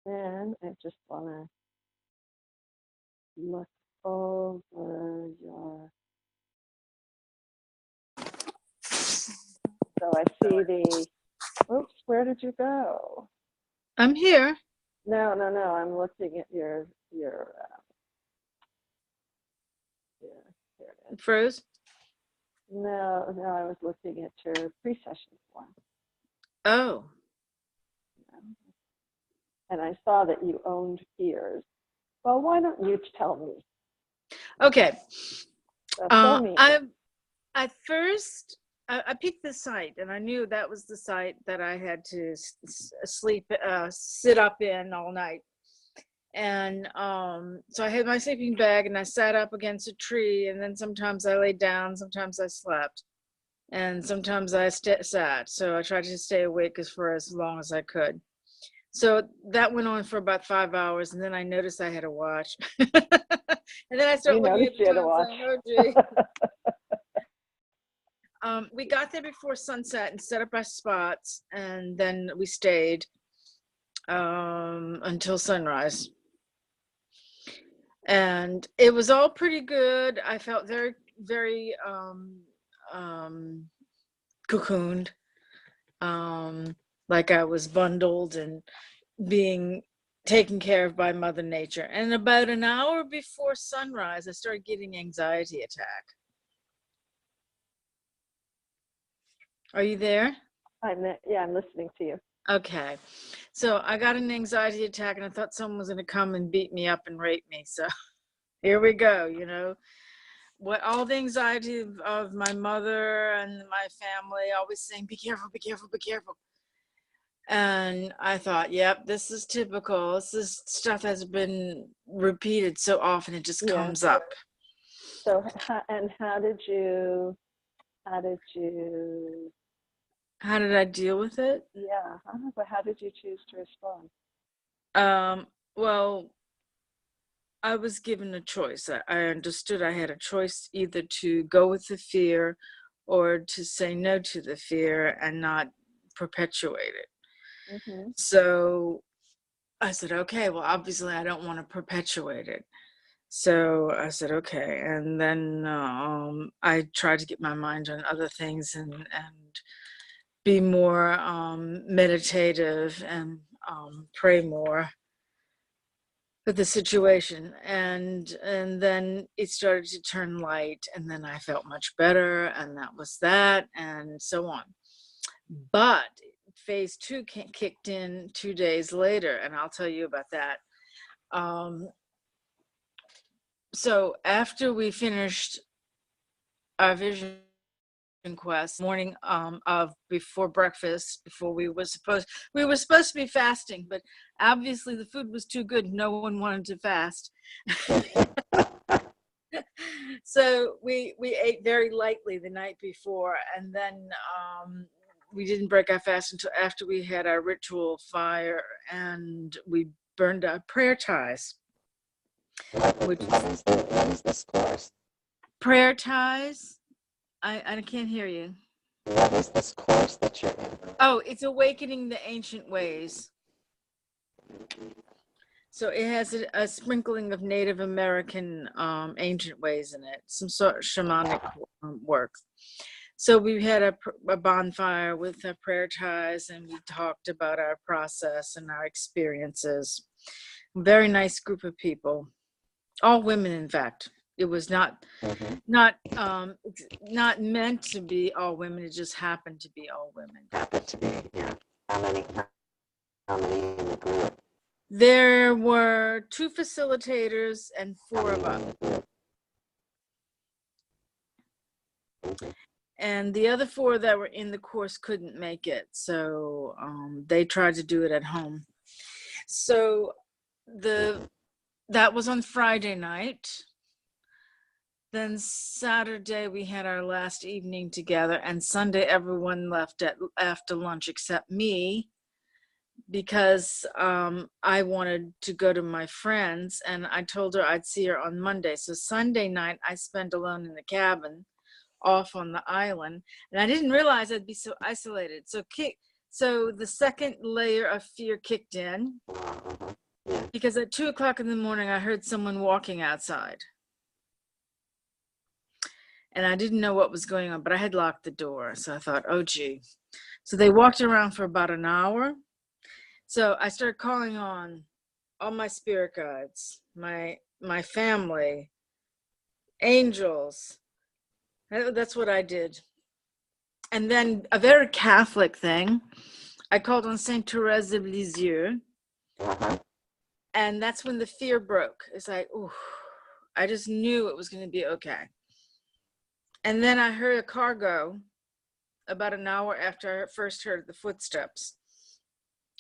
And I just want to look over your. So I see the. Oops, where did you go? I'm here. No, no, no. I'm looking at your here it is. Froze. No, no, I was looking at your pre-session form, Oh, and I saw that you owned fears. Well, why don't you tell me? okay. So fill Uh, me in. I at first I picked the site, and I knew that was the site that I had to sit up in all night. And so I had my sleeping bag, and I sat up against a tree, and then sometimes I laid down, sometimes I slept, and sometimes I sat. So I tried to stay awake for as long as I could. So that went on for about 5 hours, and then I noticed I had a watch. And then I You started looking at noticed the you had to time watch. saying, oh, gee. We got there before sunset and set up our spots, and then we stayed until sunrise. And it was all pretty good. I felt very, very um, cocooned, um, like I was bundled and being taken care of by Mother Nature. And about an hour before sunrise, I started getting anxiety attack. Are you there? Yeah, I'm listening to you. Okay. So I got an anxiety attack, and I thought someone was going to come and beat me up and rape me. So here we go, what all the anxiety of my mother and my family always saying, be careful, be careful, be careful. And I thought, yep, this is typical. This is stuff has been repeated so often, it just Yeah. comes up. So, and how did you, How did I deal with it? yeah, but how did you choose to respond? Well, I was given a choice. I understood I had a choice either to go with the fear or to say no to the fear and not perpetuate it. Mm-hmm. So I said, okay, well, obviously I don't want to perpetuate it. So I said, okay. And then I tried to get my mind on other things and be more meditative and pray more for the situation. And then it started to turn light, and then I felt much better, and that was that, and so on. But phase two kicked in 2 days later, and I'll tell you about that. Um, so after we finished our vision quest morning of before breakfast, before we were supposed to be fasting, but obviously the food was too good, no one wanted to fast. So we ate very lightly the night before, and then we didn't break our fast until after we had our ritual fire, and we burned our prayer ties. What is this course? Prayer ties. I can't hear you. What is this course that you're in? Oh, it's Awakening the Ancient Ways. So it has a sprinkling of Native American ancient ways in it, some sort of shamanic work. So we had a bonfire with prayer ties, and we talked about our process and our experiences. Very nice group of people, all women, in fact. It was not not meant to be all women. It just happened to be all women. Happened to be, yeah. How many in the group? There were 2 facilitators and 4 of us. And the other 4 that were in the course couldn't make it, so they tried to do it at home. So that was on Friday night. Then Saturday we had our last evening together, and Sunday everyone left after lunch except me, because I wanted to go to my friends, and I told her I'd see her on Monday. So Sunday night I spent alone in the cabin off on the island, and I didn't realize I'd be so isolated. So So the second layer of fear kicked in Yeah. because at 2:00 in the morning, I heard someone walking outside. And I didn't know what was going on, but I had locked the door. So I thought, oh, gee. So they walked around for about an hour. So I started calling on all my spirit guides, my family, angels. That's what I did. And then a very Catholic thing, I called on Saint Therese of Lisieux. Uh-huh. And that's when the fear broke. It's like, ooh, I just knew it was going to be okay. And then I heard a car go about an hour after I first heard the footsteps.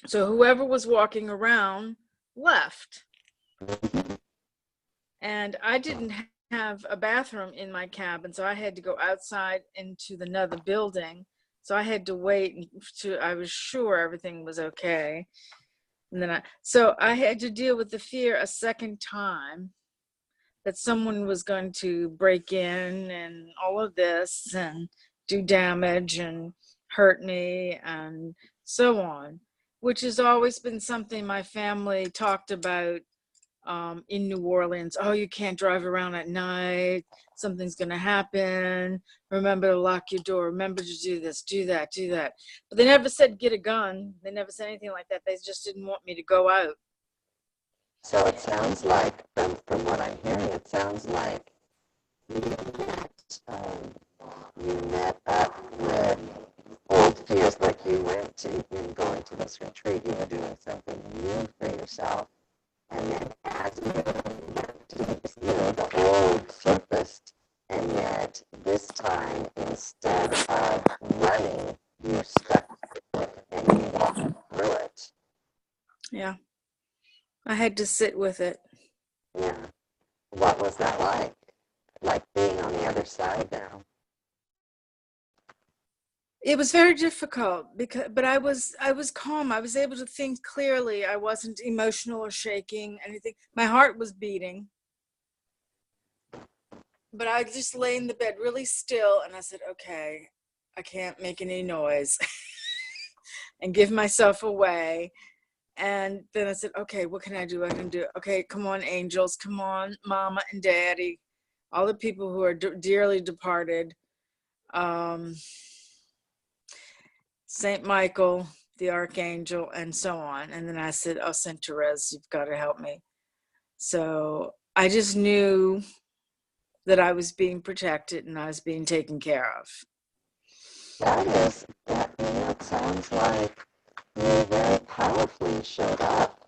So whoever was walking around left. And I didn't have a bathroom in my cabin, so I had to go outside into another building. So I had to wait to, I was sure everything was okay. And then I had to deal with the fear a second time that someone was going to break in and all of this and do damage and hurt me and so on, which has always been something my family talked about in New Orleans. Oh, you can't drive around at night. Something's going to happen. Remember to lock your door. Remember to do this, do that, do that. But they never said get a gun. They never said anything like that. They just didn't want me to go out. So it sounds like, from what I'm hearing, it sounds like you met up with old fears, like you went to, in going to this retreat, you were doing something new for yourself, and then as you went to this, the old surfaced, and yet this time, instead of running, you stuck with it and you walked through it. Yeah. I had to sit with it. Yeah. What was that like? Like being on the other side now? It was very difficult but I was calm. I was able to think clearly. I wasn't emotional or shaking anything. My heart was beating. But I just lay in the bed really still and I said, okay, I can't make any noise and give myself away. And then I said, okay, what can I do? I can do, okay, come on, angels, come on, mama and daddy, all the people who are dearly departed. Saint Michael, the archangel, and so on. And then I said, oh, Saint Therese, you've got to help me. So I just knew that I was being protected and I was being taken care of. That sounds like you very powerfully showed up.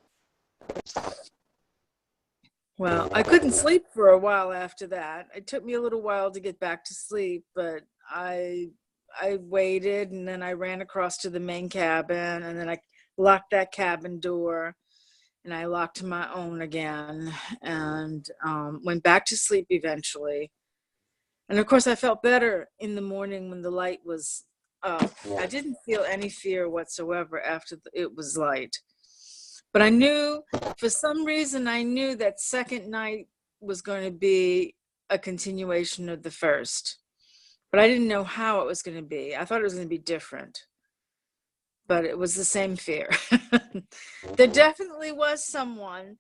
Well, I couldn't sleep for a while after that. It took me a little while to get back to sleep, but I waited and then I ran across to the main cabin and then I locked that cabin door and I locked my own again and went back to sleep eventually. And of course I felt better in the morning when the light was up. Yeah. I didn't feel any fear whatsoever after it was light. But I knew, for some reason, I knew that second night was going to be a continuation of the first. But I didn't know how it was going to be. I thought it was going to be different. But it was the same fear. There definitely was someone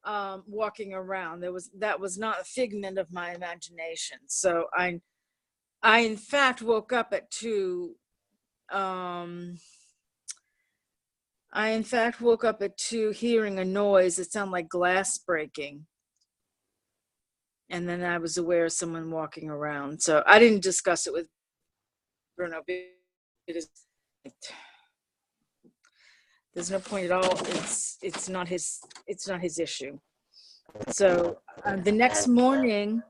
walking around. That was not a figment of my imagination. So I in fact woke up at 2. I in fact woke up at 2 hearing a noise. It sounded like glass breaking. And then I was aware of someone walking around. So I didn't discuss it with Bruno because there's no point at all. It's not his issue. So the next morning,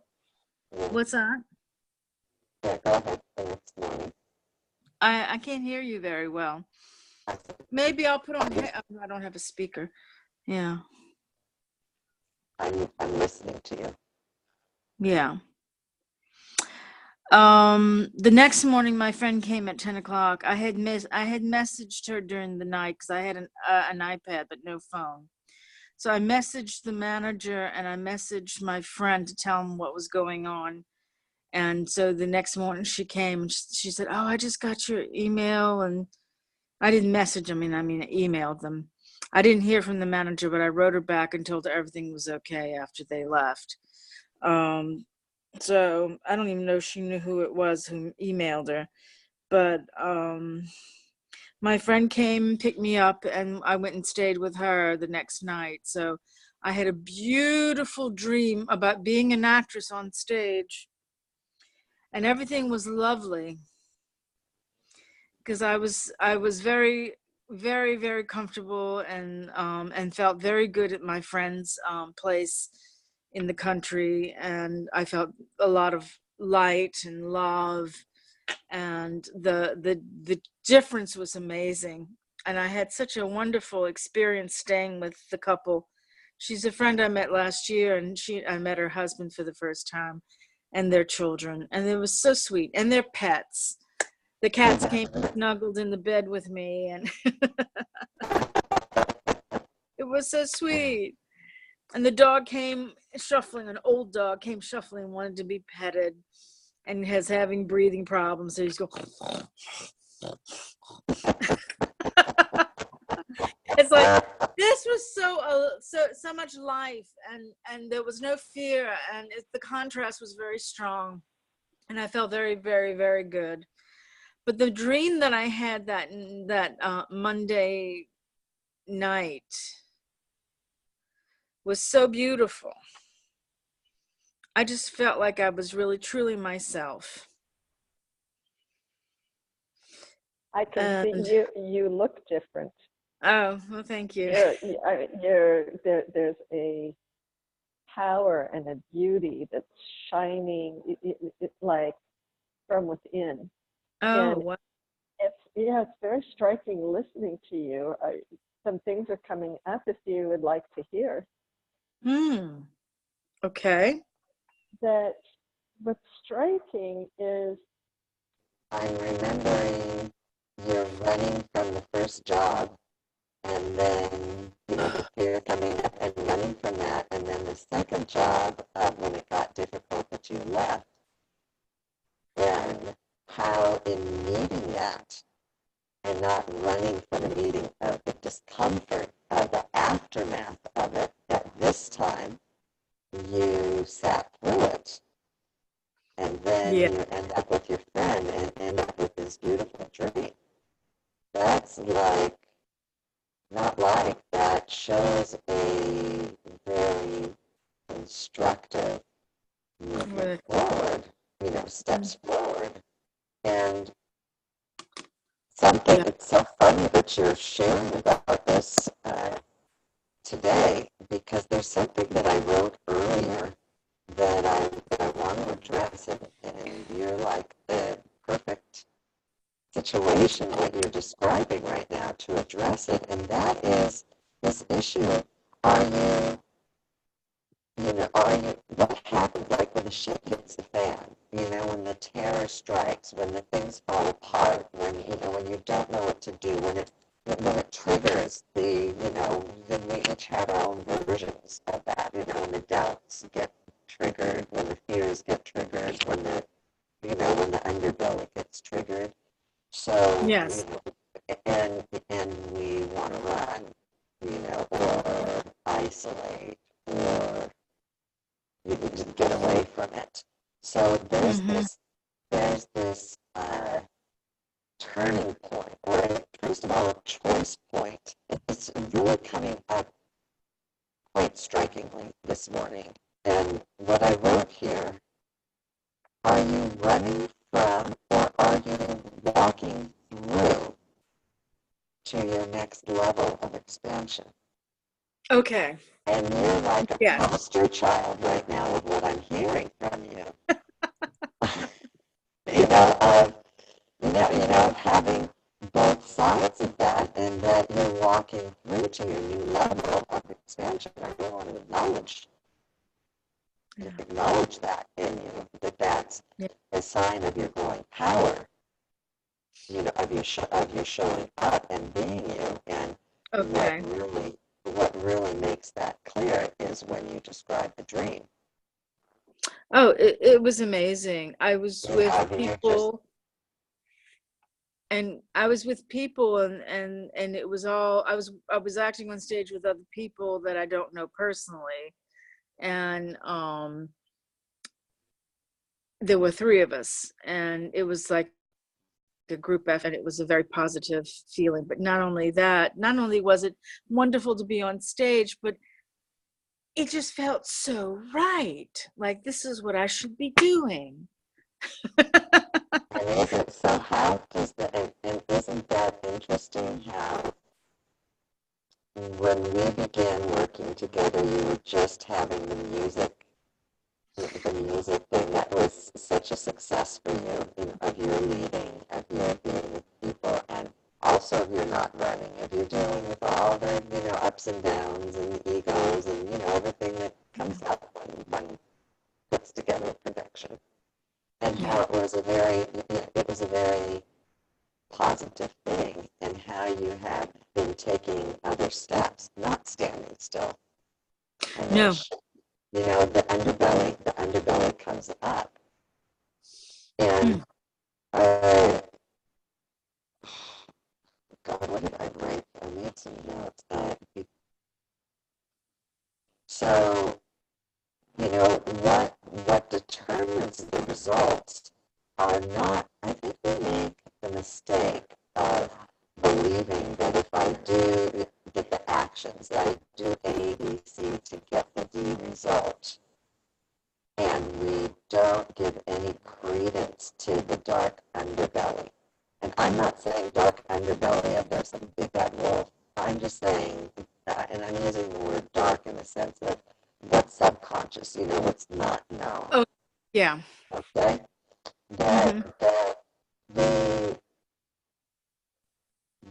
what's that? Yeah, go ahead. The next morning. I can't hear you very well. Maybe I'll put on. I don't have a speaker. Yeah. I'm listening to you. Yeah. The next morning, my friend came at 10 o'clock. I had messaged her during the night because I had an iPad but no phone. So I messaged the manager and I messaged my friend to tell him what was going on. And so the next morning she came and she said, "Oh, I just got your email," and I didn't message them, I emailed them. I didn't hear from the manager, but I wrote her back and told her everything was okay after they left. So I don't even know if she knew who it was who emailed her, but my friend came, picked me up, and I went and stayed with her the next night. So I had a beautiful dream about being an actress on stage, and everything was lovely because I was very, very, very comfortable and felt very good at my friend's place in the country, and I felt a lot of light and love, and the difference was amazing. And I had such a wonderful experience staying with the couple. She's a friend I met last year, and I met her husband for the first time, and their children, and it was so sweet, and their pets. The cats came and snuggled in the bed with me, and it was so sweet. And the dog came shuffling, an old dog came shuffling, wanted to be petted, and has having breathing problems. So he's going. It's like this was so much life, and there was no fear, and the contrast was very strong, and I felt very, very, very good. But the dream that I had that Monday night was so beautiful. I just felt like I was really, truly myself. I can see you look different. Oh, well, thank you. There's a power and a beauty that's shining, it's like from within. Oh, and wow. it's very striking listening to you. Some things are coming up if you would like to hear. Okay. That what's striking is I'm remembering you're running from the first job, and then the fear coming up and running from that, and then the second job when it got difficult that you left, and how in meeting that and not running from the meeting of the discomfort of the aftermath of it, that this time you sat through it, and then Yeah. you end up with your friend and end up with this beautiful dream. That's like, not like, that shows a very constructive movement forward, steps forward. And something, it's so funny that you're sharing about this today, because there's something that I wrote earlier that I want to address, and you're like the perfect situation, what you're describing right now, to address it, and that is this issue of what happens, like when the shit hits the fan, when the terror strikes, when the things fall apart, when you don't know what to do, when it triggers then we each have our own versions of that, when the doubts get triggered, when the fears get triggered, when the underbelly gets triggered. So, Yes. And we want to run, or isolate, or just get away from it. So there's this turning point, or first of all, a choice point. It's really coming up quite strikingly this morning. And what I wrote here, are you running from, or are you walking through to your next level of expansion? Okay. And you're like a Yes. poster child right now of what I'm hearing from you. Having both sides of that, and that you're walking through to your new level of expansion. I really want to acknowledge that in you, that's a sign of your growing power, of you showing up and being you. And Okay. what really makes that clear is when you describe the dream. Oh, it was amazing. I was with people. and I was with people, and it was all, I was acting on stage with other people that I don't know personally, and there were three of us, and it was like a group effort, and it was a very positive feeling. But not only that, not only was it wonderful to be on stage, but it just felt so right. Like, this is what I should be doing. And isn't so how does and isn't that interesting how when we began working together you were just having the music thing that was such a success for you, of your leading, of your being with people, and also of your not running, of your dealing with all the, ups and downs and the egos and, everything that comes up when one puts together a production. And how it was a very positive thing, and how you have been taking other steps, not standing still. And No. the underbelly comes up. And God, what did I write? I made some notes. So, what determines the results are not, I think we make the mistake of believing that if I do get the actions, that I do A, B, C to get the D result, and we don't give any credence to the dark underbelly. And I'm not saying dark underbelly of there's some big bad wolf. I'm just saying, and I'm using the word dark in the sense of what's subconscious, what's not known. Oh, yeah. Okay? That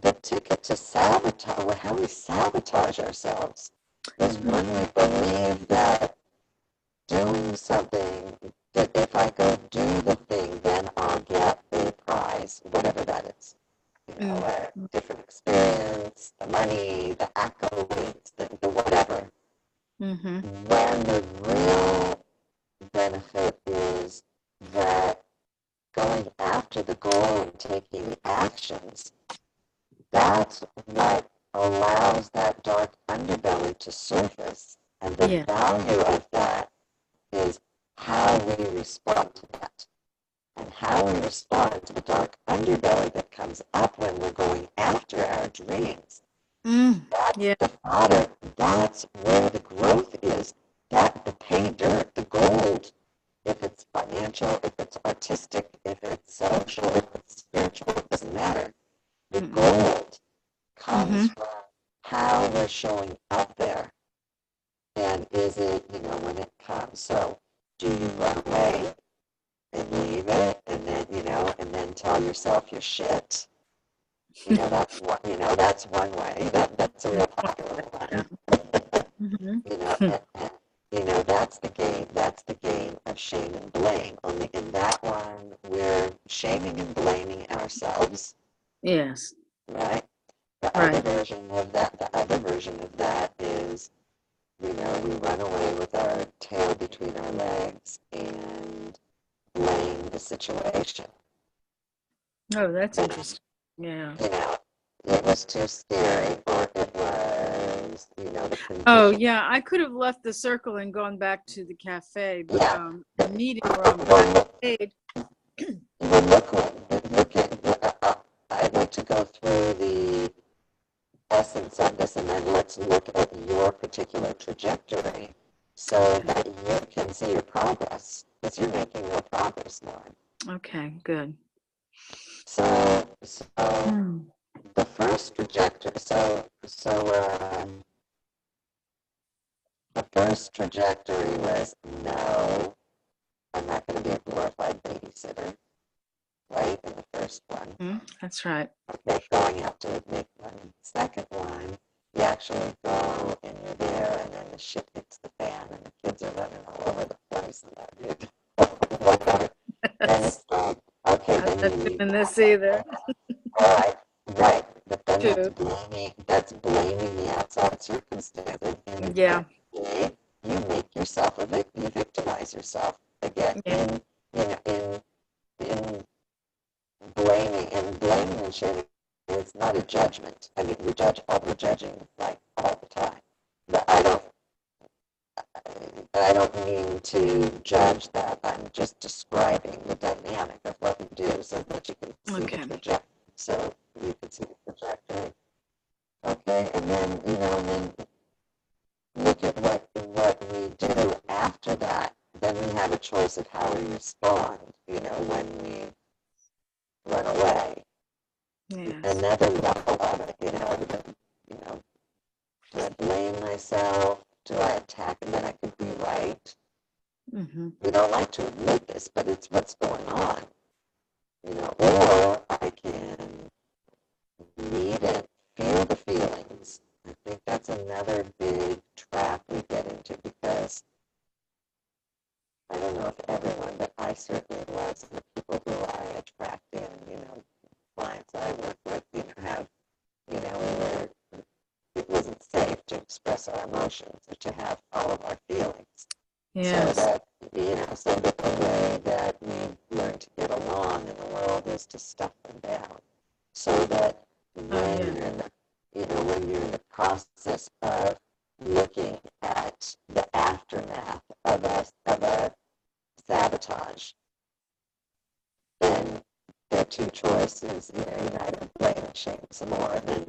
the ticket to sabotage, how we sabotage ourselves, is when we believe that doing something, that if I go do the thing, then I'll get a prize, whatever that is. A different experience, the money, the accolades, the whatever. Mm-hmm. When the real benefit is that going after the goal and taking the actions, that's what allows that dark underbelly to surface. And the value of that is how we respond to that. And how we respond to the dark underbelly that comes up when we're going after our dreams. That's the fodder. That's where the growth is. That the pay dirt, the gold, if it's financial, if it's artistic, if it's social, if it's spiritual, it doesn't matter. The gold comes from how we're showing up there. And is it, when it comes. So do you run away and leave it, and then, and then tell yourself you're shit? That's one way. That's a real popular one. That's the game. That's the game of shame and blame. Only in that one, we're shaming and blaming ourselves. Yes. Right. The other version of that is, we run away with our tail between our legs and blame the situation. Oh, that's interesting. Yeah. It was too scary, or it was, the condition. Oh, yeah. I could have left the circle and gone back to the cafe, but the meeting where I'm paid. I'd like to go through the essence of this, and then let's look at your particular trajectory so that you can see your progress, because you're making real progress now. Okay, good. So the first trajectory, the first trajectory was, no, I'm not going to be a glorified babysitter, right, in the first one. That's right. Okay, going out to make money. Second one, you actually go and you're there, and then the shit hits the fan, and the kids are running all over the place, and whatever. Then it's like, okay, then you leave. Not doing this either. Right. But then that's blaming the outside circumstances. And you make yourself a victim. You victimize yourself again in blaming and shaming. It's not a judgment. I mean, we judge all the judging like all the time. But I don't mean to judge that. I'm just describing the dynamic of what we do so that you can see Okay. the trajectory. So you can see the trajectory. Okay, and then and then look at what we do after that. Then we have a choice of how we respond. When we run away. Yes. Another level of it. Do I blame myself? Do I attack and then I could be right? Mm-hmm. We don't like to admit this, but it's what's going on. Or I can read it, feel the feelings. I think that's another big trap we get into because I don't know if everyone, but I certainly was, and the people who I attract in, clients I work with, have, it wasn't safe to express our emotions or to have all of our feelings. Yes. So that the way that we learn to get along in the world is to stuff them down. So that when you're in the process of looking at the aftermath of a sabotage, then there are two choices. You either blame and shame some more, and then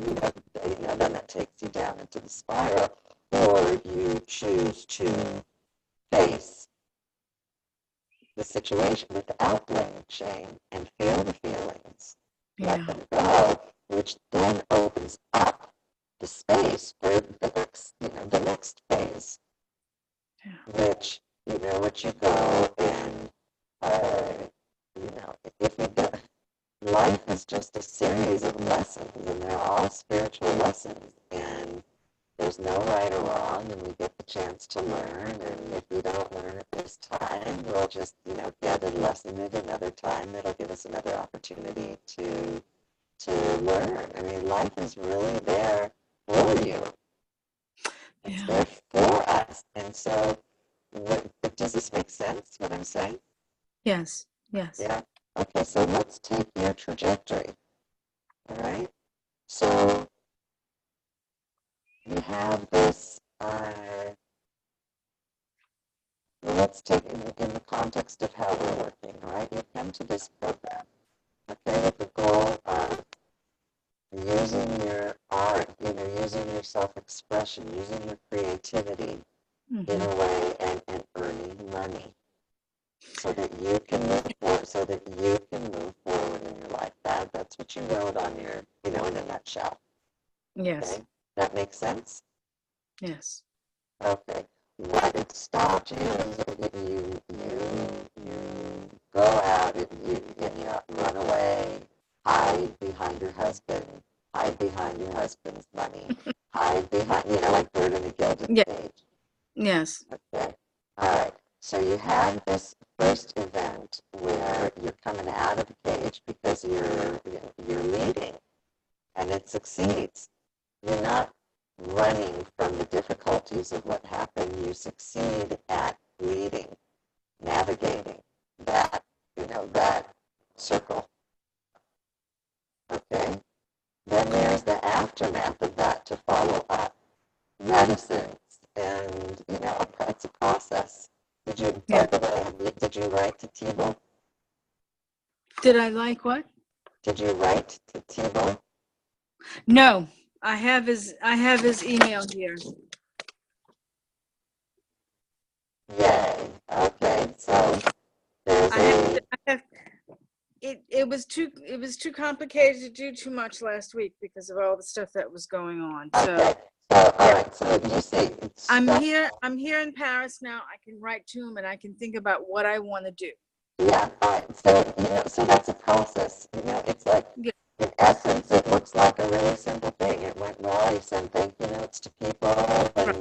then that takes you down into the spiral, or you choose to face the situation without blame and shame and feel the feelings, let them go, which then opens up the space for the next phase, which you go and if you go, life is just a series of lessons, and they're all spiritual lessons, and there's no right or wrong, and we get the chance to learn, and if we don't learn it this time, we'll just, get a lesson at another time that'll give us another opportunity to learn. I mean, life is really there for you. It's there for us. And so, does this make sense, what I'm saying? Yes. Yes. Yeah. Okay, so let's take your trajectory. All right? So, you have this, let's take it in the context of how we're working, all right? You come to this program, okay, with the goal of using your art, using your self-expression, using your creativity in a way and earning money so that you can move forward in your life. That's what you wrote on your, in a nutshell. Yes. Okay? That makes sense? Yes. Okay. What it stopped you is that you go out and you run away, hide behind your husband, hide behind your husband's money, hide behind, like Bird in a Gilded Cage. Yes. Okay. All right. So you have this first event where you're coming out of the cage because you're leading, and it succeeds. You're not running from the difficulties of what happened. You succeed at leading, navigating that circle. Okay? Then there's the aftermath of that to follow up. Medicines and, it's a process. By the way, did you write to Thibault? Did I like what? Did you write to Thibault? No. I have his email here. Yay. Okay. So there's it was too complicated to do too much last week because of all the stuff that was going on. So okay. So all right. So you see, I'm here in Paris now. I can write to him and I can think about what I want to do. Yeah, fine. So, so that's a process. It's like, in essence, it looks like a really simple thing. It went well. You send thank you notes to people, and,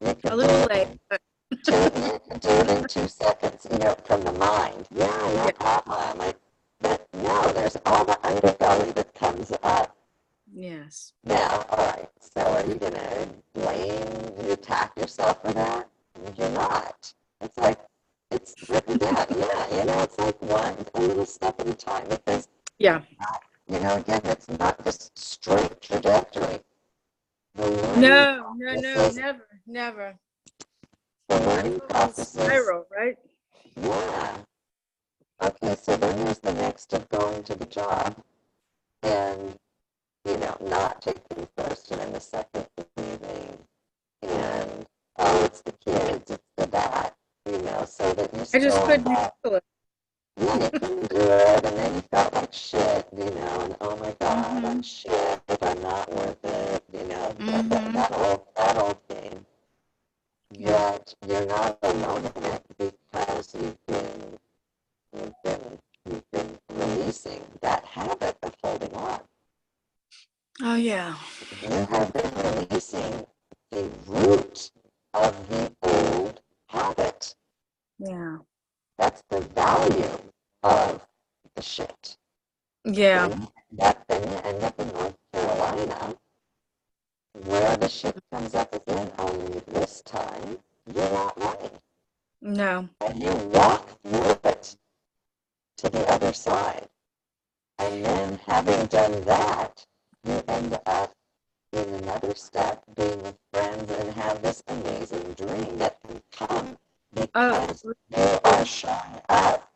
you can A little late, but you can do it in 2 seconds, from the mind. Yeah, no problem. But no, there's all the underbelly that comes up. yes. Now, all right, so are you going to attack yourself for that? You're not. It's like, it's It's like a little step at a time. Because, Yeah. again, it's not this straight trajectory. The learning No, processes, never. the It's learning like a processes, spiral, right? yeah. Okay, so then there's the next step going to the job and, not taking the first and then the second leaving. And, oh, it's the kids, it's the that, so that you I just still end couldn't up, handle it. you couldn't do it, and then you felt like shit, and oh my God, I'm shit, I'm not worth it, that old thing. Yeah. Yet you're not alone in it because you've been releasing that habit of holding on. Oh, yeah. You have been releasing the root of the old habit. Yeah. That's the value of the shit. Yeah. Then you end up in North Carolina, where the shit comes up again, only this time you're not running. No. And you walk through it to the other side. And then, having done that, you end up in another step being with friends and have this amazing dream that can come because you are showing up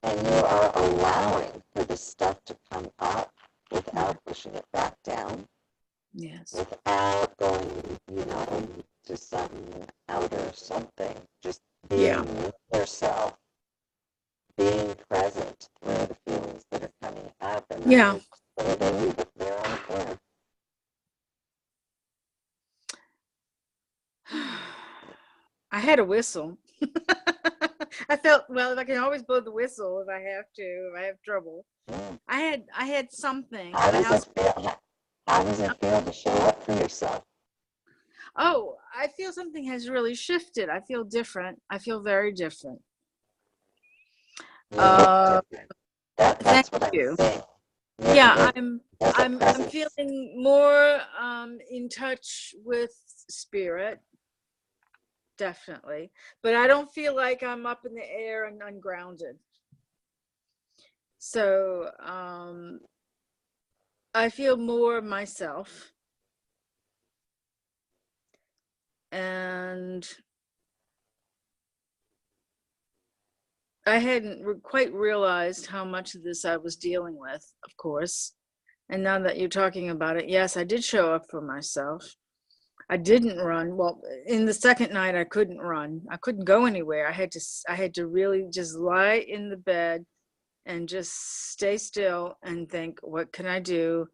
and you are allowing for the stuff to come up without pushing it back down. Yes. Without going, to some outer something. Just being with yourself, being present through the feelings that are coming up, and then they leave it there on the floor. I had a whistle. I felt, well, I can always blow the whistle if I have to, if I have trouble. I had something. How does it feel to show up for yourself? Oh, I feel something has really shifted. I feel different. I feel very different. Thank you. Yeah, I'm feeling more in touch with spirit, definitely. But I don't feel like I'm up in the air and ungrounded. So I feel more myself. And I hadn't quite realized how much of this I was dealing with, of course. And now that you're talking about it, yes, I did show up for myself. I didn't run. Well, in the second night, I couldn't run. I couldn't go anywhere. I had to really just lie in the bed and just stay still and think, what can I do?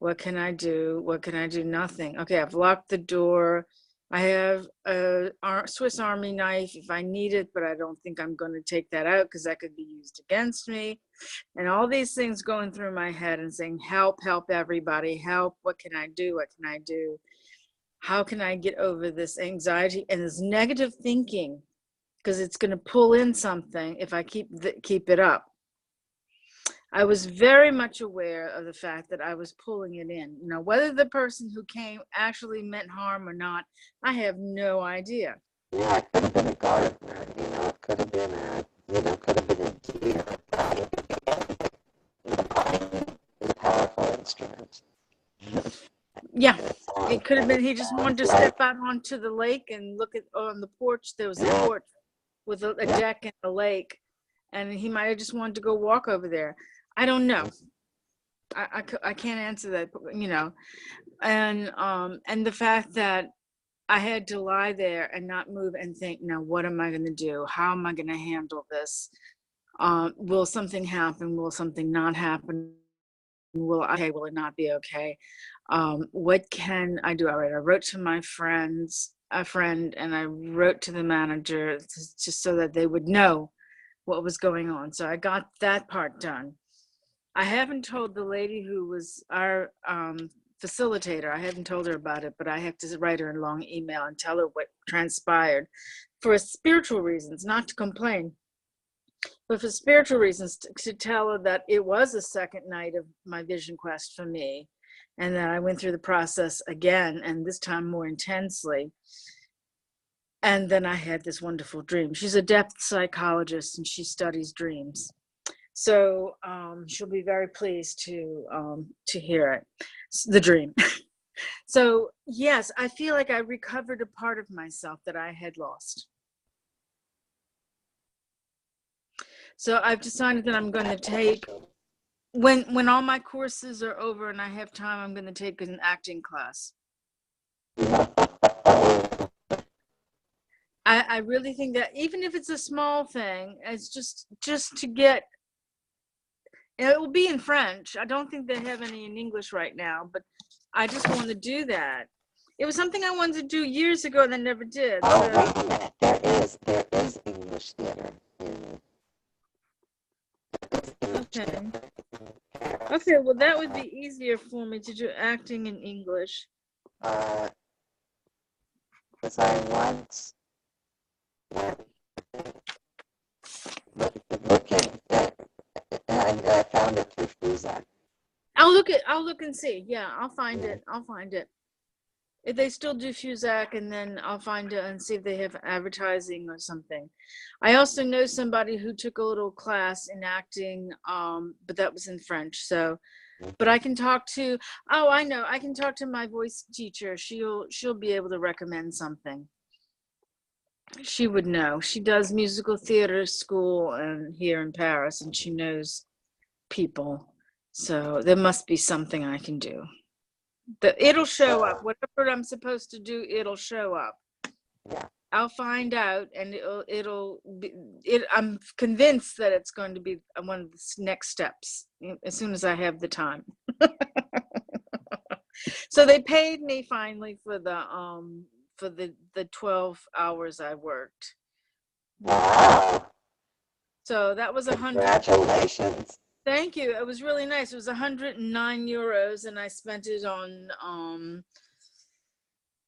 What can I do? What can I do? Nothing. Okay, I've locked the door. I have a Swiss Army knife if I need it, but I don't think I'm going to take that out because that could be used against me. And all these things going through my head and saying, help, help everybody, help. What can I do? What can I do? How can I get over this anxiety and this negative thinking? Because it's going to pull in something if I keep it up. I was very much aware of the fact that I was pulling it in. Whether the person who came actually meant harm or not, I have no idea. Yeah, it could have been a gardener, it could have been a deer. The body is a powerful instrument. Yeah, it could have been he just wanted to step out onto the lake and look on the porch. There was a porch with a deck and a lake, and he might have just wanted to go walk over there. I don't know. I can't answer that, and the fact that I had to lie there and not move and think, now what am I going to do? How am I going to handle this? Will something happen? Will something not happen? Will it not be okay? What can I do? All right, I wrote to my friend, and I wrote to the manager just so that they would know what was going on. So I got that part done. I haven't told the lady who was our facilitator, I haven't told her about it, but I have to write her a long email and tell her what transpired for spiritual reasons, not to complain, but for spiritual reasons, to tell her that it was a second night of my vision quest for me, and that I went through the process again, and this time more intensely. And then I had this wonderful dream. She's a depth psychologist and she studies dreams. So she'll be very pleased to hear it, the dream. So yes, I feel like I recovered a part of myself that I had lost. So I've decided that I'm going to take, when all my courses are over and I have time, I'm going to take an acting class. I really think that even if it's a small thing, it's just to get, it will be in French. I don't think they have any in English right now, but I just want to do that. It was something I wanted to do years ago and I never did. Oh, So. wait a minute. There is English theater in. Okay. Okay, well, that would be easier for me to do acting in English. Because I once went looking at, and I found it through Fuzak. I'll look and see. Yeah, I'll find it. If they still do Fuzak, and then I'll find it and see if they have advertising or something. I also know somebody who took a little class in acting, but that was in French. So, but I can talk to, I know, I can talk to my voice teacher. She'll be able to recommend something. She would know. She does musical theater school and here in Paris, and she knows people. So there must be something I can do. It'll show up. Whatever I'm supposed to do, it'll show up. Yeah. I'll find out, and it'll be. I'm convinced that it's going to be one of the next steps as soon as I have the time. So they paid me finally for the 12 hours I worked. Wow. So that was 100. Congratulations. Thank you. It was really nice. It was 109 euros, and I spent it on,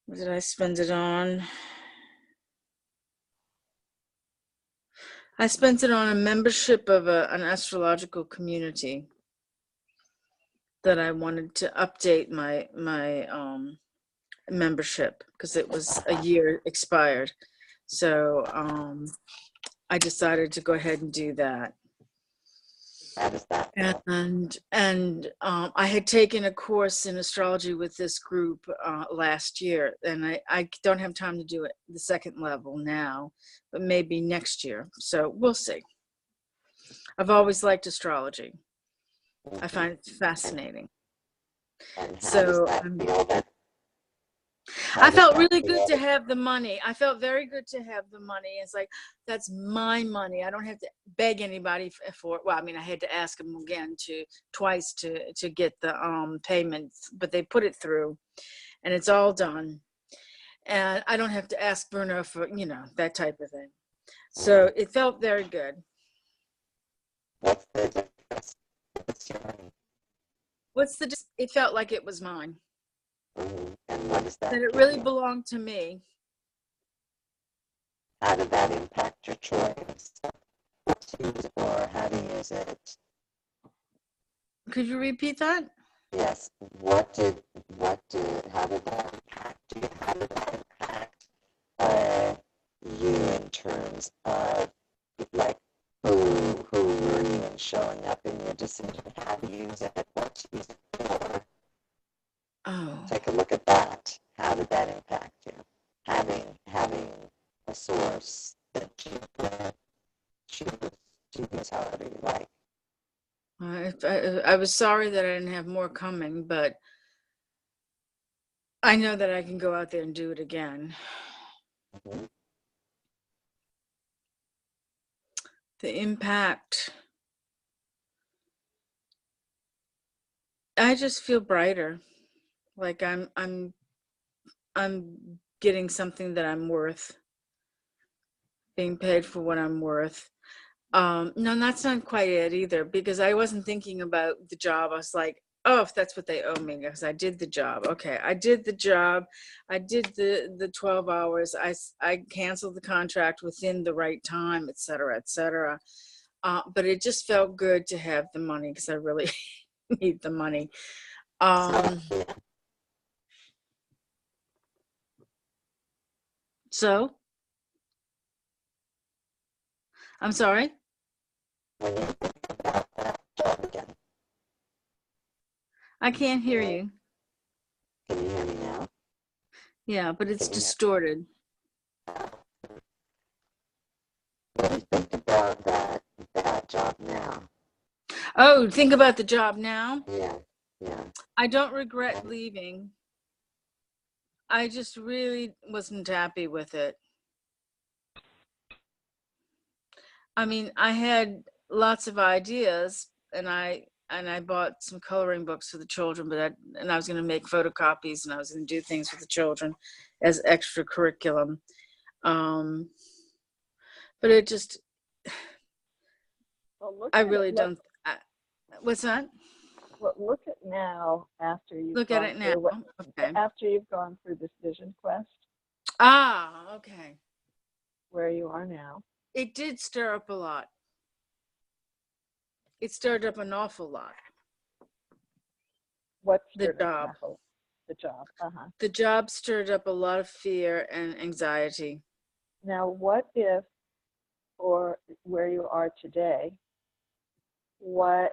what did I spend it on? I spent it on a membership of an astrological community that I wanted to update my membership because it was a year expired. So I decided to go ahead and do that. How does that feel? And I had taken a course in astrology with this group last year, and I don't have time to do it the second level now, but maybe next year. So we'll see. I've always liked astrology. I find it fascinating. And how So does that feel that? I felt really good to have the money. I felt very good to have the money. It's like, that's my money. I don't have to beg anybody for it. Well, I mean, I had to ask them again twice to get the payments, but they put it through and it's all done. And I don't have to ask Bruno for, that type of thing. So it felt very good. What's the difference? It felt like it was mine. And what is that? That it really belonged to me. How did that impact your choice? What to use it for? How to use it? Could you repeat that? Yes. How did that impact you? How did that impact you in terms of like who were you in showing up in your decision? How to use it? What to use it for? Oh. Take a look at that. How did that impact you? Having a source that you can choose however you like. I was sorry that I didn't have more coming, but I know that I can go out there and do it again. Mm-hmm. The impact. I just feel brighter. Like I'm getting something that I'm worth, being paid for what I'm worth. No, that's not quite it either, because I wasn't thinking about the job. I was like, oh, if that's what they owe me, because I did the job. Okay, I did the job. I did the 12 hours. I canceled the contract within the right time, et cetera, et cetera. But it just felt good to have the money because I really need the money. So I'm sorry? When you think about that job again, I can't hear yeah, you. can you hear me now? Yeah, but it's Can you hear? distorted. What do you think about that job now? Oh, think about the job now. Yeah, yeah. I don't regret And leaving. I just really wasn't happy with it. I mean, I had lots of ideas, and I bought some coloring books for the children, and I was going to make photocopies, and I was going to do things with the children as extra curriculum. Um, but it just, Well, look I at it. really don't. What's that? Look at now after you've Look at gone it now. through what Okay. after you've gone through this vision quest, Ah, okay. where you are now. It did stir up a lot. It stirred up an awful lot. What's The job. The job. Uh-huh. The job stirred up a lot of fear and anxiety. Now, what if, or where you are today, what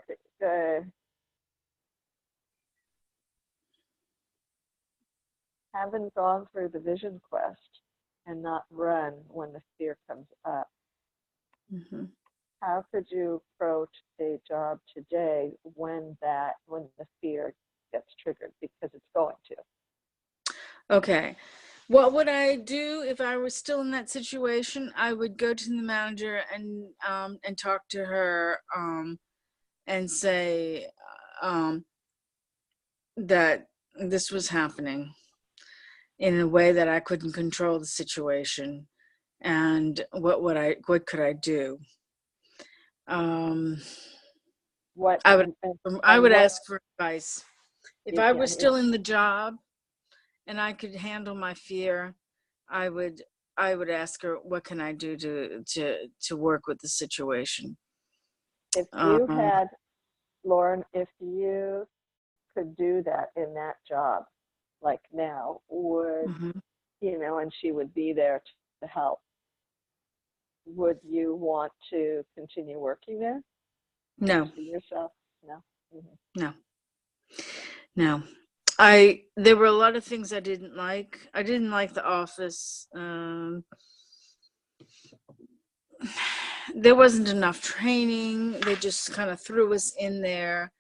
having gone through the vision quest and not run when the fear comes up, Mm-hmm. how could you approach a job today when the fear gets triggered, because it's going to? Okay. What would I do if I was still in that situation? I would go to the manager and talk to her and say that this was happening in a way that I couldn't control the situation, and what could I do? What I would and what ask for advice. If I yeah, was still in the job and I could handle my fear, I would ask her, what can I do to work with the situation? if you Um, had, Lauren, if you could do that in that job, like now, would mhm. and she would be there to help, would you want to continue working there? Do you No, see yourself? No. Mhm. no, no. There were a lot of things I didn't like. I didn't like the office. There wasn't enough training. They just kind of threw us in there.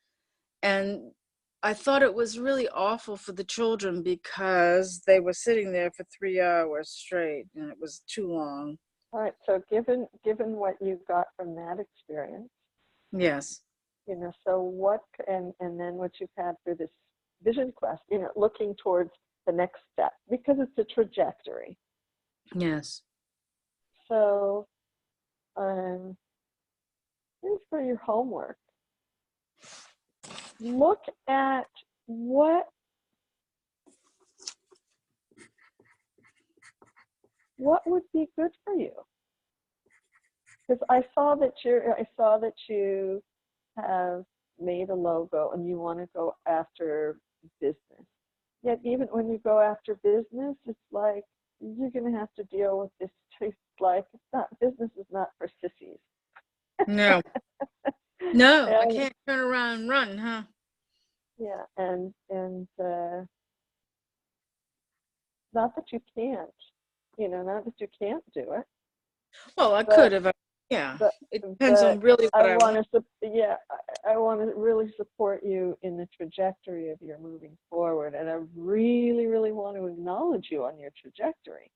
And I thought it was really awful for the children because they were sitting there for 3 hours straight, and it was too long. All right. So given what you got from that experience, Yes. so what and then what you've had through this vision quest, looking towards the next step, because it's a trajectory. Yes. So here's for your homework. Look at what would be good for you. Because I saw that you have made a logo and you want to go after business. Yet even when you go after business, it's like you're going to have to deal with this. It's like business is not for sissies. No. No, I And can't turn around and run, huh? yeah, and not that you can't, not that you can't do it, Well, I but could have. Yeah. but It depends but on really what I I want want. to I want to really support you in the trajectory of your moving forward, and I really really want to acknowledge you on your trajectory.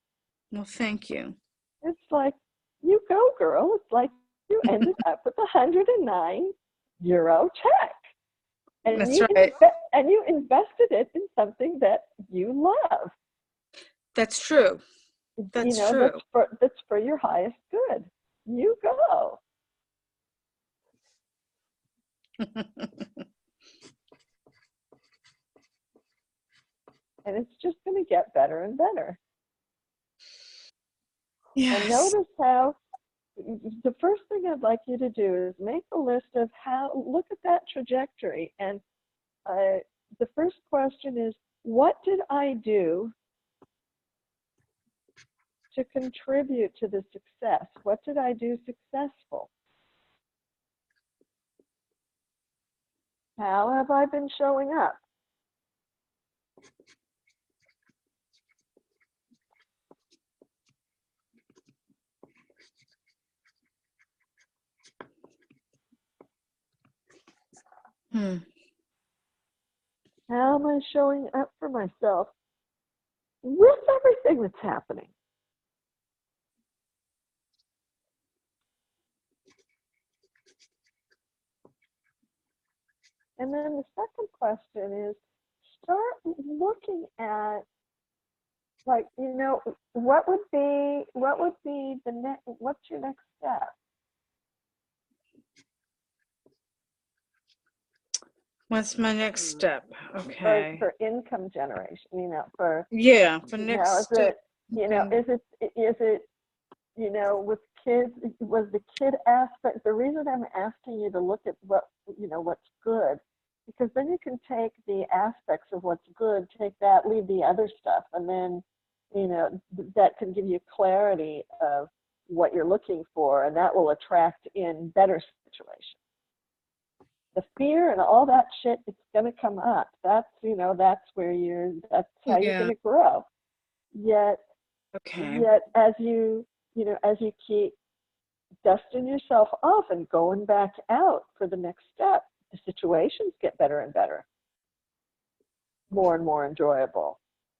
Well, thank you. It's like, you go, girl. It's like you ended up with €109 check, and That's right. you invested it in something that you love. That's true. That's true. That's for your highest good. You go. And it's just going to get better and better. Yes. And notice how the first thing I'd like you to do is make a list of look at that trajectory. And the first question is, what did I do to contribute to the success? What did I do successful? How have I been showing up? How am I showing up for myself with everything that's happening? And then the second question is, start looking at, like, you know, what would be the next, what's your next step? What's my next step? Okay. For income generation, you know, for, Yeah, for you next know, is step. it, you know, is it, you know, with kids, was the kid aspect, the reason I'm asking you to look at what, you know, what's good, because then you can take the aspects of what's good, take that, leave the other stuff, and then, you know, that can give you clarity of what you're looking for, and that will attract in better situations. The fear and all that shit, it's going to come up. That's, you know, that's where that's how you're going to grow. Yet as you know, as you keep dusting yourself off and going back out for the next step, the situations get better and better, more and more enjoyable.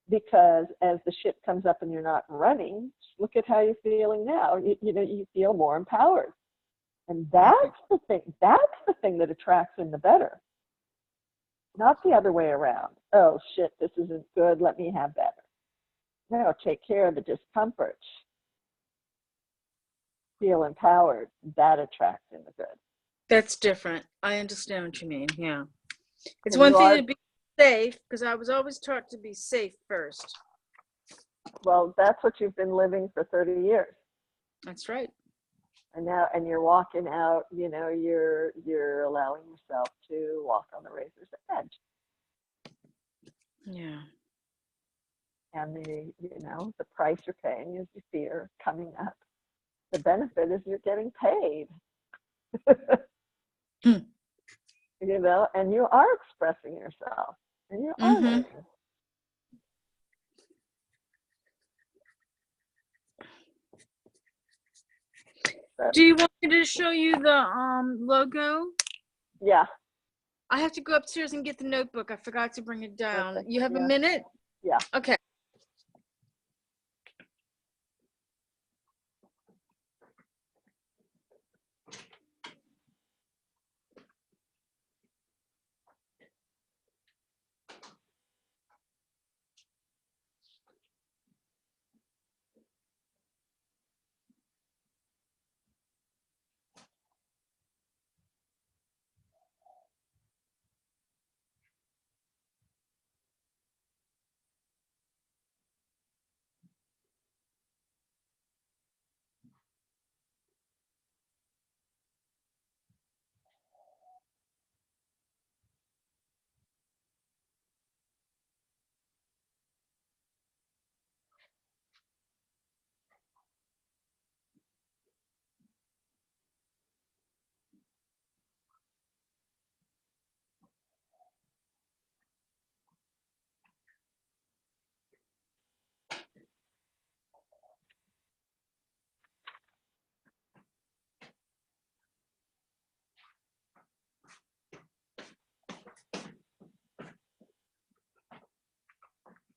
Because as the shit comes up and you're not running, look at how you're feeling now. You know, you feel more empowered. And that's the thing that attracts in the better. Not the other way around. Oh shit, this isn't good, let me have better. No, take care of the discomfort. Feel empowered. That attracts in the good. That's different. I understand what you mean. Yeah. It's one thing to be safe, because I was always taught to be safe first. Well, that's what you've been living for 30 years. That's right. And now, and you're walking out, you know, you're allowing yourself to walk on the razor's edge. Yeah. And you know, the price you're paying is the fear coming up. The benefit is you're getting paid. You know, and you are expressing yourself, and you are learning. Do you want me to show you the logo? Yeah. I have to go upstairs and get the notebook. I forgot to bring it down. Okay. You have a minute? Yeah. Okay.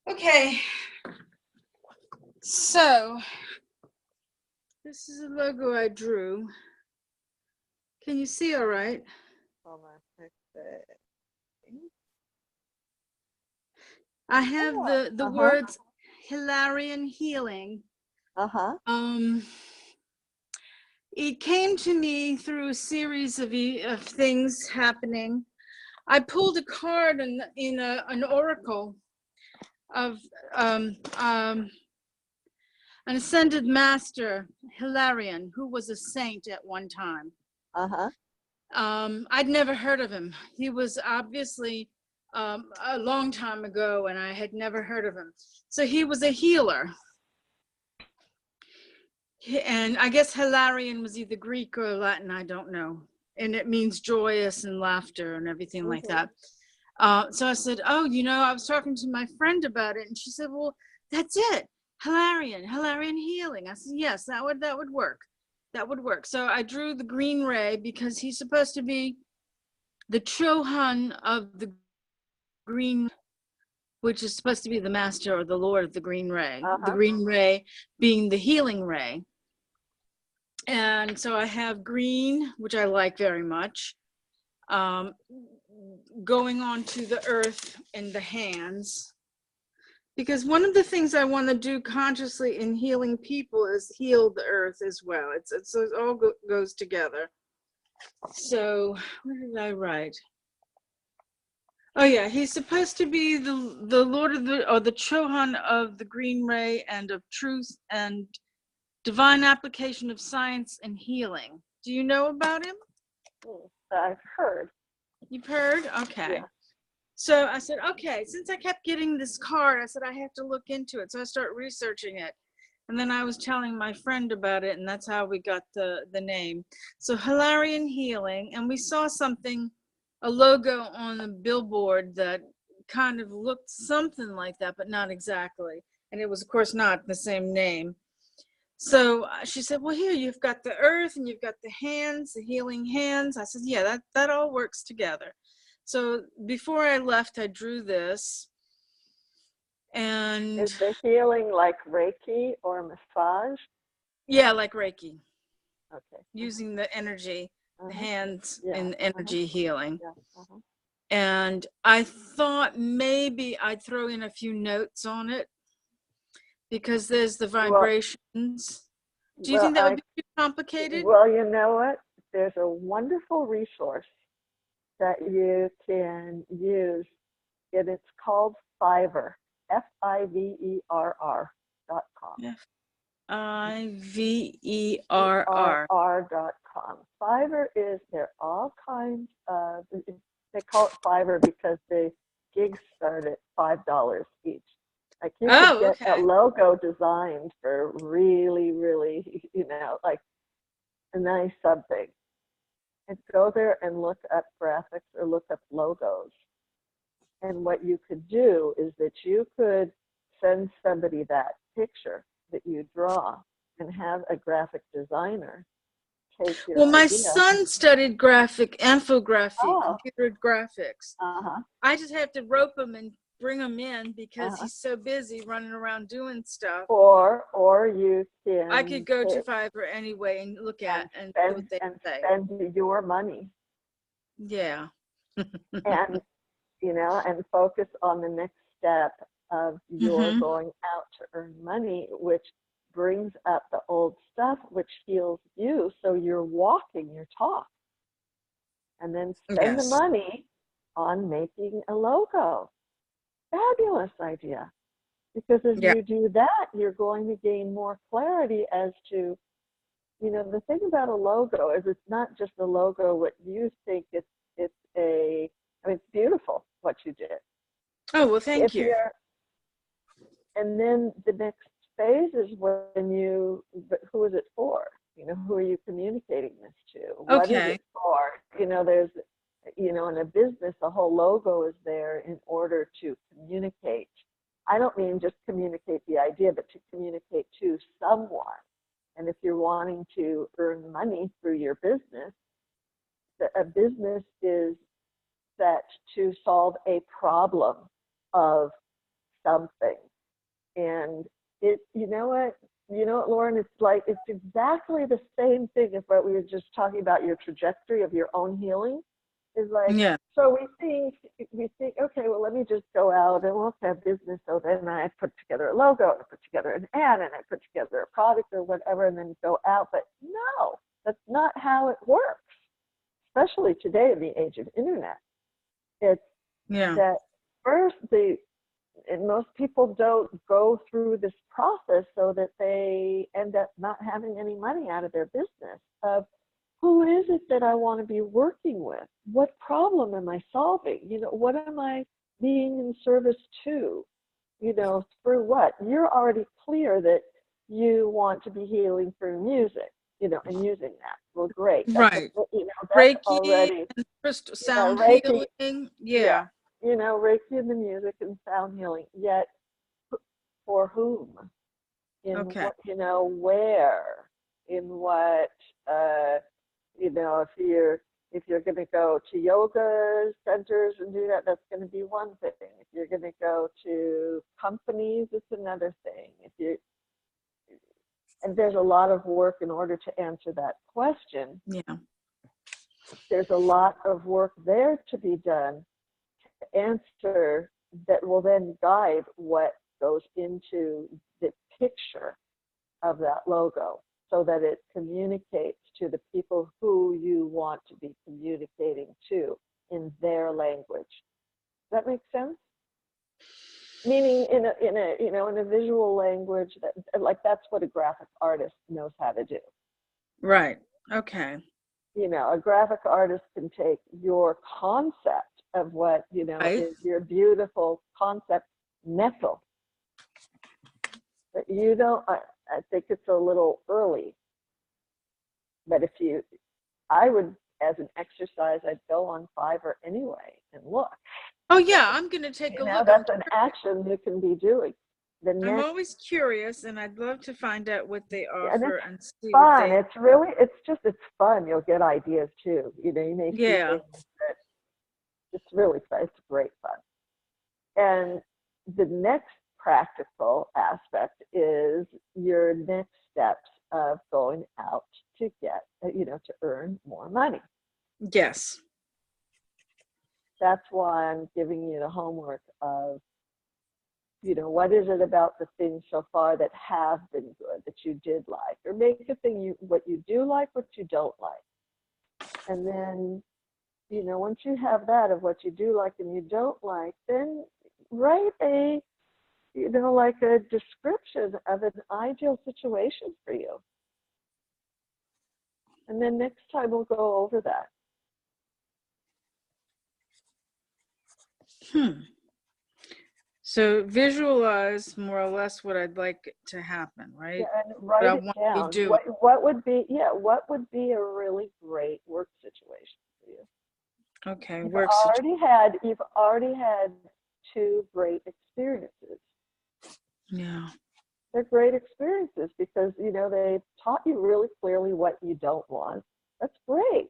Okay, so this is a logo I drew. Can you see all right? Hold on. I have the words Hilarion healing. It came to me through a series of things happening. I pulled a card in an oracle of an ascended master, Hilarion, who was a saint at one time. I'd never heard of him. He was obviously a long time ago, and I had never heard of him. So he was a healer. And I guess Hilarion was either Greek or Latin, I don't know. And it means joyous and laughter and everything like Mhm. that. So I said, oh, I was talking to my friend about it, and she said, well, that's it. Hilarion healing. I said, yes, that would work. That would work. So I drew the green ray because he's supposed to be the Chohan of the green, which is supposed to be the master or the lord of the green ray. The green ray being the healing ray. And so I have green, which I like very much, going on to the earth in the hands. Because one of the things I want to do consciously in healing people is heal the earth as well. It all goes together. So what did I write? Oh yeah, he's supposed to be the Lord of the Chohan of the green ray and of truth and divine application of science and healing. Do you know about him? I've heard. You've heard? Okay. Yeah. So I said, okay, since I kept getting this card, I said, I have to look into it. So I started researching it. And then I was telling my friend about it, and that's how we got the name. So Hilarion Healing, and we saw something, a logo on the billboard that kind of looked something like that, but not exactly. And it was, of course, not the same name. So she said, well, here, you've got the earth and you've got the hands, the healing hands. I said, yeah, that all works together. So before I left, I drew this. And is the healing like Reiki or massage? Yeah, like Reiki. Okay. Using the energy, the hands in Yeah. energy healing. Yeah. And I thought maybe I'd throw in a few notes on it because there's the vibrations. Do you think that would be too complicated? Well, you know what? There's a wonderful resource that you can use, and it's called Fiverr, FIVERR.com. FIVERR.com. Fiverr there are all kinds of, they call it Fiverr because the gigs start at $5 each. Like you could get a logo designed for really, really, like a nice something. And go there and look up graphics or look up logos. And what you could do is that you could send somebody that picture that you draw and have a graphic designer take your Well, my idea. son studied infography, computer graphics. I just have to rope him and bring him in because he's so busy running around doing stuff. Or you can. I could go to Fiverr anyway and look at and see what they say. Spend your money. Yeah. And and focus on the next step of your going out to earn money, which brings up the old stuff, which heals you. So you're walking your talk. And then spend the money on making a logo. Fabulous idea. Because as you do that, you're going to gain more clarity as to, the thing about a logo is it's not just a logo what you think it's it's beautiful what you did. Oh, well, thank you. And then the next phase is when who is it for? Who are you communicating this to? What is it for? There's, in a business, the whole logo is there in order to communicate. I don't mean just communicate the idea, but to communicate to someone. And if you're wanting to earn money through your business, a business is set to solve a problem of something. And Lauren, it's exactly the same thing as what we were just talking about, your trajectory of your own healing. So we think, okay, well, let me just go out and we'll have business. So then I put together a logo, and I put together an ad, and I put together a product or whatever, and then go out. But no, that's not how it works, especially today in the age of internet. It's that first, and most people don't go through this process so that they end up not having any money out of their business of, who is it that I want to be working with? What problem am I solving? What am I being in service to? Through what? You're already clear that you want to be healing through music, and using that. Well, great. Right. That's Reiki, already, crystal sound Reiki, healing. yeah, Yeah. Reiki and the music and sound healing. Yet, for whom? In Okay. what, where? In what? If you're going to go to yoga centers and do that, that's going to be one thing. If you're going to go to companies, it's another thing. And there's a lot of work in order to answer that question. Yeah. There's a lot of work there to be done to answer that will then guide what goes into the picture of that logo, so that it communicates to the people who you want to be communicating to in their language. Does that make sense? Meaning in a visual language that's what a graphic artist knows how to do. Right. Okay. A graphic artist can take your concept of what, Right. is your beautiful concept metal. But I think it's a little early. But I would, as an exercise, I'd go on Fiverr anyway and look. Oh yeah, I'm gonna take a look. That's an action you can be doing. I'm always curious, and I'd love to find out what they offer and see fun. what It's fun. You'll get ideas too. You may see things that it's really fun. It's great fun. And the next practical aspect is your next steps of going out to get, to earn more money. Yes. That's why I'm giving you the homework of, what is it about the things so far that have been good that you did like, or make a thing what you do like, what you don't like. And then, once you have that of what you do like and you don't like, then write a description of an ideal situation for you. And then next time we'll go over that. So visualize more or less what I'd like to happen, right? Yeah, and write it down. What would be a really great work situation for you? Okay, You've already had 2 great experiences. Yeah. They're great experiences because, they taught you really clearly what you don't want. That's great.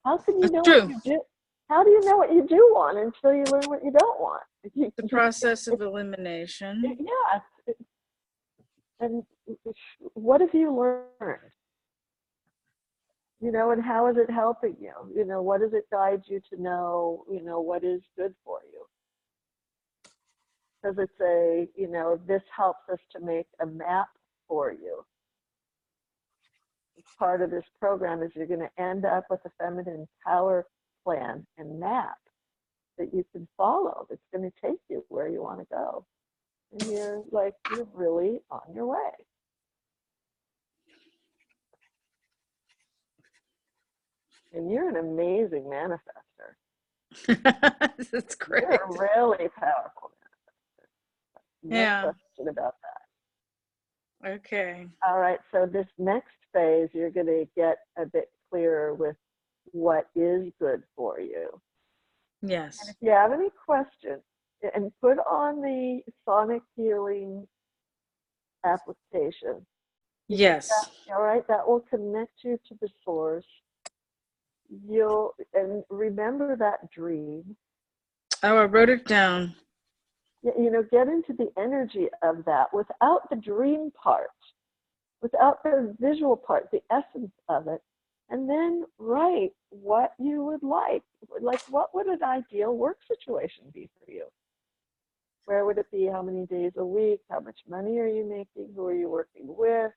How can you know what you do? How do you know what you do want until you learn what you don't want? The process of elimination. Yeah. And what have you learned? And how is it helping you? What does it guide you to know, what is good for you? Because it's this helps us to make a map for you. Part of this program is you're going to end up with a feminine power plan and map that you can follow. That's going to take you where you want to go. And you're really on your way. And you're an amazing manifester. That's great. You're a really powerful manifester. No question about that. Okay. All right. So this next phase, you're going to get a bit clearer with what is good for you. Yes. And if you have any questions, and put on the sonic healing application. Yes. All right. That will connect you to the source. And remember that dream. Oh, I wrote it down. Get into the energy of that without the dream part, without the visual part, the essence of it, and then write what you would like. What would an ideal work situation be for you? Where would it be? How many days a week? How much money are you making? Who are you working with?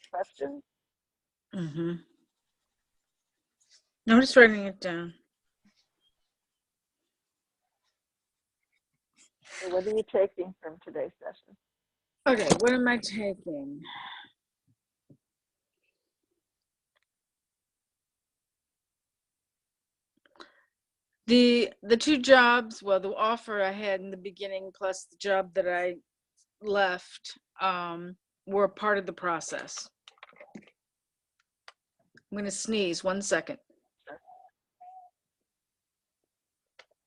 Questions? Mm-hmm. I'm just writing it down. So what are you taking from today's session? Okay, what am I taking? The two jobs, well, the offer I had in the beginning plus the job that I left were part of the process. I'm gonna sneeze 1 second.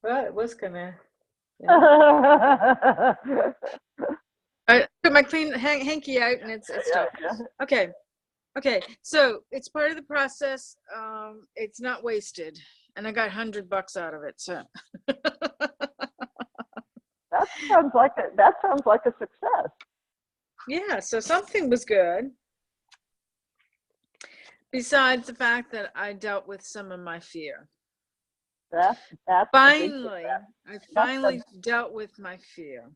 Well, it was gonna. I put my clean hanky out and it's stuck. Okay. Okay. So it's part of the process. It's not wasted. And I got $100 out of it. So That sounds like a success. yeah, so something was good. Besides the fact that I dealt with some of my fear. That's Finally, I finally dealt with my fear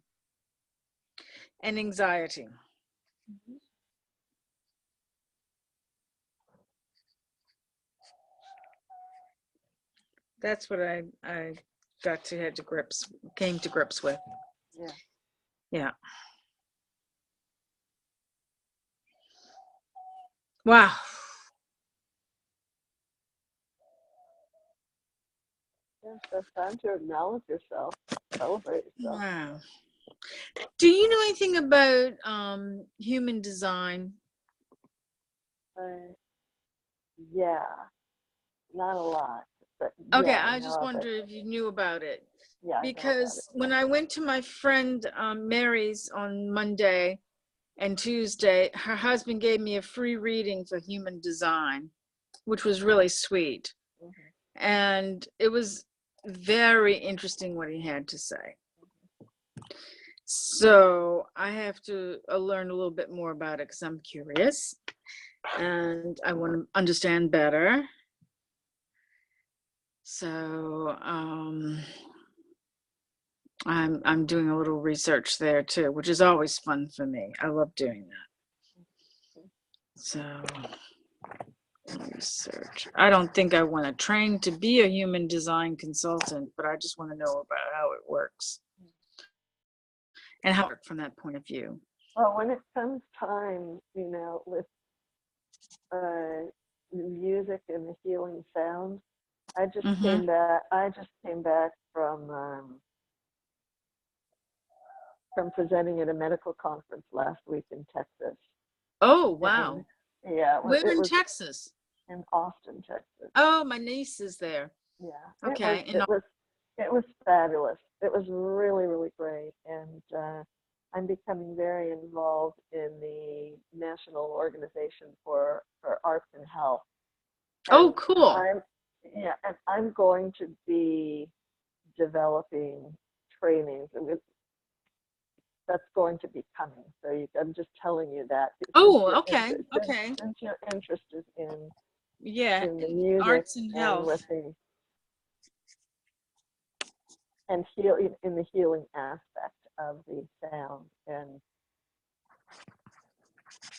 and anxiety. That's what I came to grips with. Yeah. Yeah. Wow. Yeah, so it's time to acknowledge yourself, celebrate yourself. Wow. Do you know anything about human design? Yeah, not a lot, but Okay, yeah, I know just of wonder it. if you knew about it. Yeah, I know about Because it. when I went to my friend Mary's on Monday and Tuesday, her husband gave me a free reading for human design, which was really sweet. Mm-hmm. And it was very interesting what he had to say. So I have to learn a little bit more about it because I'm curious and I want to understand better. So I'm doing a little research there too, which is always fun for me. I love doing that. So research. I don't think I want to train to be a human design consultant, but I just want to know about how it works and how it works from that point of view. Well, when it comes time, with the music and the healing sound, I just came back from presenting at a medical conference last week in Texas. Oh, wow. And, yeah, Where in Texas? In Austin, Texas. Oh, my niece is there. Yeah. Okay. It was fabulous. It was really, really great. And I'm becoming very involved in the National Organization for Arts and Health. And oh, cool. and I'm going to be developing trainings. That's going to be coming. So I'm just telling you that. Oh, okay. Okay. Since your interest is in the music arts and health, with and healing in the healing aspect of the sound. And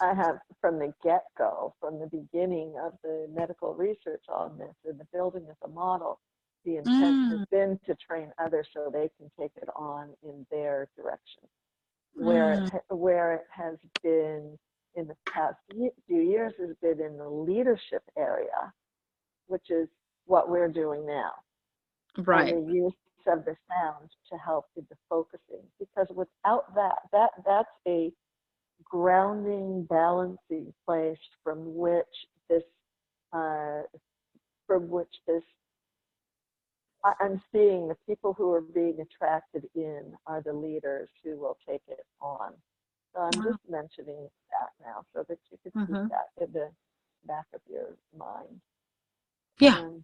I have, from the get-go, from the beginning of the medical research on this and the building of the model, the intent has been to train others so they can take it on in their direction. Where it has been in the past few years has been in the leadership area, which is what we're doing now. Right. And the use of the sound to help with the focusing, because without that's a grounding, balancing place from which this I'm seeing the people who are being attracted in are the leaders who will take it on. So I'm just mentioning that now so that you could keep that in the back of your mind. Yeah. And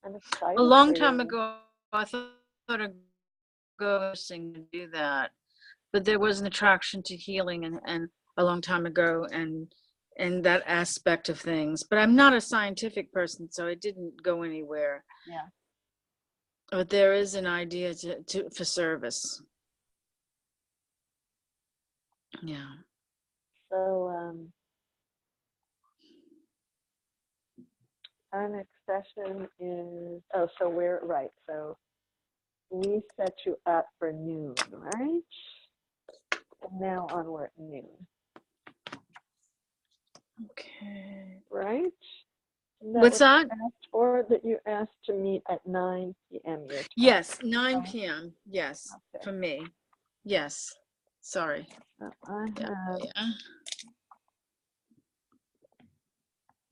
I'm excited. A long time ago, I thought I'd go to do that, but there was an attraction to healing and a long time ago and that aspect of things. But I'm not a scientific person, so I didn't go anywhere. Yeah. But there is an idea for service. Yeah. So our next session is, so we're right. So we set you up for noon, right? And now on we're at noon. Okay. Right? What's what that? you asked for? That you asked to meet at 9 p.m. your time. Yes, 9 right? p.m. Yes, Okay. for me. Yes. Sorry. So I Yeah. have, Yeah.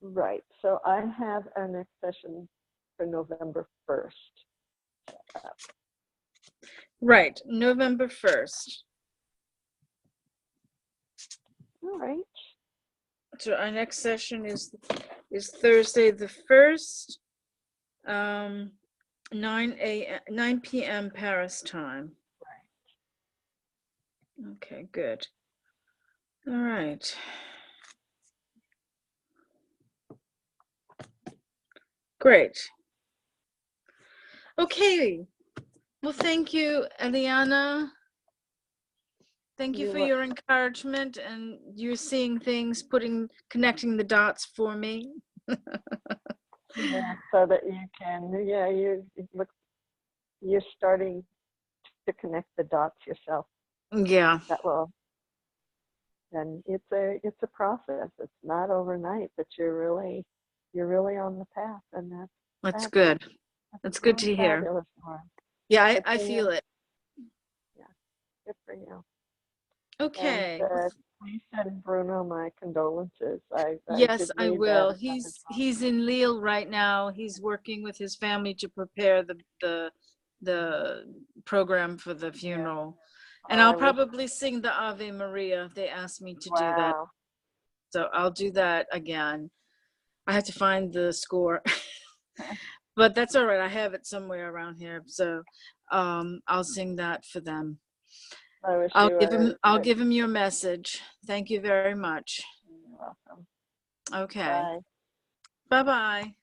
right. So I have our next session for November 1st. Right. November 1st. All right. So our next session is Thursday the 1st, 9 p.m. Paris time. Okay, good. All right. Great. Okay. Well, thank you, Eliana. Thank you You're for wel- your encouragement, and you're seeing things, connecting the dots for me. Yeah, so that you can, yeah, you're starting to connect the dots yourself. Yeah, That will, and it's a process. It's not overnight, but you're really on the path, and that's fabulous. good. That's good Really to hear. fabulous, Laura. Yeah, Good I for feel you. it. Yeah, good for you. Okay. And please send Bruno my condolences. I Yes, did I read that will. about his mom. He's in Lille right now. He's working with his family to prepare the program for the funeral. And Oh, I'll I wish. probably sing the Ave Maria. They asked me to do that. Wow. So I'll do that again. I have to find the score. But that's all right. I have it somewhere around here. So I'll sing that for them. I wish I'll you give him your message. Thank you very much. you're welcome. Okay. Bye. Bye-bye.